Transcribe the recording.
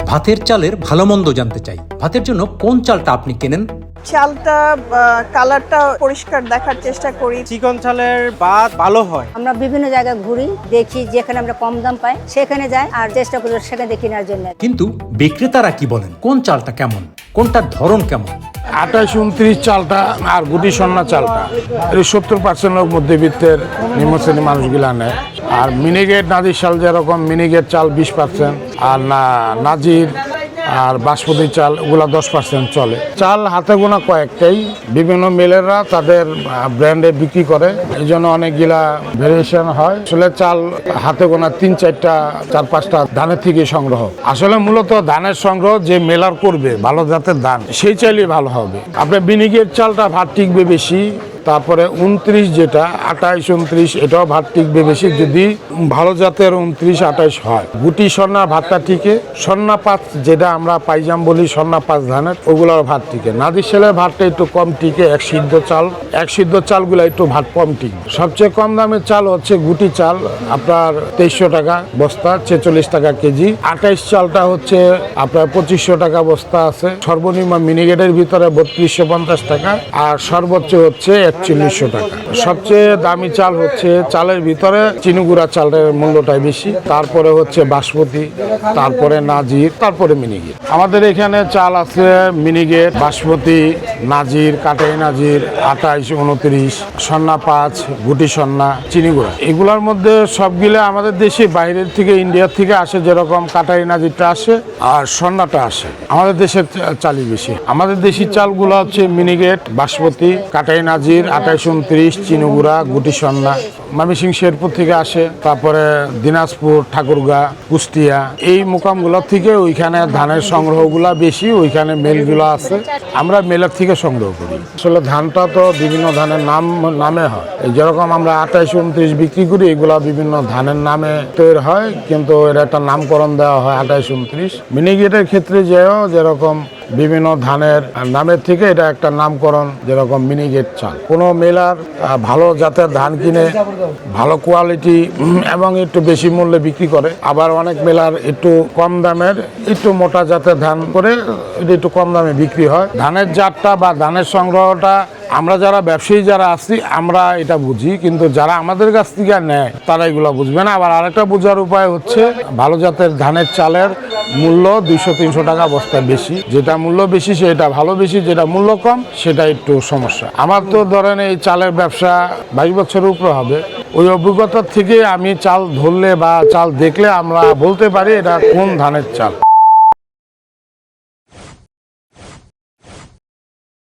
ভাতের চালের ভালো মন্দ জানতে চাই। ভাতের জন্য কোন চালটা আপনি কেনেন? চালটা কালারটা পরিষ্কার দেখার চেষ্টা করি। চিকন চালের ভাত ভালো হয়। আমরা বিভিন্ন জায়গায় ঘুরি, দেখি যেখানে আমরা কম দাম পাই সেখানে যাই আর চেষ্টা করি সেখানে দেখে নেওয়ার জন্য। কিন্তু বিক্রেতারা কি বলেন? কোন চালটা কেমন, কোনটার ধরন কেমন? 28-29 চালটা আর গুটি সন্না চালটা 70% মধ্যবিত্তের নিম্নশ্রেণী মানুষগুলা নেয়। আর মিনিগেট নাজির চাল যেরকম মিনিগেট চাল 20%, আর নাজির আর বাসমতি চাল ওগুলা 10% চলে। চাল হাতে গোনা কয়েকটাই, বিভিন্ন মিলেররা তাদের ব্র্যান্ডে বিক্রি করে, এই জন্য অনেকগুলা ভেরিয়েশন হয়। আসলে চাল হাতে গোনা 3-4টা 4-5টা ধানের থেকে সংগ্রহ। আসলে মূলত ধানের সংগ্রহ যে মেলার করবে ভালো জাতের ধান সেই চাইলেই ভালো হবে। আপনার মিনিগেট চালটা ভাত টিকবে বেশি, তারপরে 29 যেটা 28-29 এটাও ভাত টিকবে বেশি যদি ভালো জাতের 29-28 হয়। গুটি সন্না ভাতটা টিকে, সন্না পাঁচ যেটা আমরা পাইজাম বলি সন্না পাঁচ ধানের ওগুলোর ভাত টিকে। নাদির সেলের ভাতটা একটু কম টিকে, এক সিদ্ধ চালগুলো একটু ভাত কম টিকে। সবচেয়ে কম দামের চাল হচ্ছে গুটি চাল, আপনার 2300 টাকা বস্তা, 46 টাকা কেজি। 28 চালটা হচ্ছে আপনার 2500 টাকা বস্তা আছে। সর্বনিম্ন মিনিগেটের ভিতরে 3250 টাকা, আর সর্বোচ্চ হচ্ছে 4100 টাকা। সবচেয়ে দামি চাল হচ্ছে চালের ভিতরে চিনিগুড়া চালের মূল্যটাই বেশি, তারপরে হচ্ছে বাসমতি, তারপরে নাজির, তারপরে মিনিগেট। আমাদের এখানে চাল আছে মিনিগেট, বাসমতি, নাজির, কাটাই নাজির, 28-29, সন্না 5, গুটি সন্না, চিনিগুড়া। এগুলোর মধ্যে সবগুলো আমাদের দেশে বাইরের থেকে ইন্ডিয়ার থেকে আসে, যেরকম কাটাই নাজিরটা আসে আর সন্নাটা আসে। আমাদের দেশের চালই বেশি। আমাদের দেশি চালগুলো হচ্ছে মিনিগেট, বাসমতি, কাটাই নাজির, 28-29, চিনিগুড়া, গুটি সন্না। ময়মনসিংহ শেরপুর থেকে আসে, তারপরে দিনাজপুর, ঠাকুরগাঁ, কুষ্টিয়া, এই মোকামগুলোর থেকে ওইখানে ধানের সংগ্রহগুলা বেশি, ওইখানে মেলগুলো আছে, আমরা মেলের থেকে সংগ্রহ করি। আসলে ধানটা তো বিভিন্ন ধানের নামে হয়, যেরকম আমরা 28-29 বিক্রি করি, এগুলা বিভিন্ন ধানের নামে তৈরি হয়, কিন্তু এর একটা নামকরণ দেওয়া হয় 28-29। মিনিগেটের ক্ষেত্রে যেরকম বিভিন্ন ধানের নামের থেকে এটা একটা নামকরণ, যেরকম মিনিগেট চাল। কোনো মেলার ভালো জাতের ধান কিনে ভালো কোয়ালিটি এবং একটু বেশি মূল্যে বিক্রি করে, আবার অনেক মেলার একটু কম দামের একটু মোটা জাতের ধান করে এটা একটু কম দামে বিক্রি হয়। ধানের জাতটা বা ধানের সংগ্রহটা আমরা যারা ব্যবসায়ী যারা আছি আমরা এটা বুঝি, কিন্তু যারা আমাদের কাছ থেকে নেয় তারা এগুলো বুঝবে না। আবার আরেকটা বোঝার উপায় হচ্ছে ভালো জাতের ধানের চালের মূল্য 200-300 টাকা বস্তা বেশি, যেটা মূল্য বেশি সেটা ভালো বেশি, যেটা মূল্য কম সেটা একটু সমস্যা। আমার তো ধরেন এই চালের ব্যবসা 22 বছরের উপরে হবে, ওই অভিজ্ঞতার থেকে আমি চাল ধরলে বা চাল দেখলে আমরা বলতে পারি এটা কোন ধানের চাল।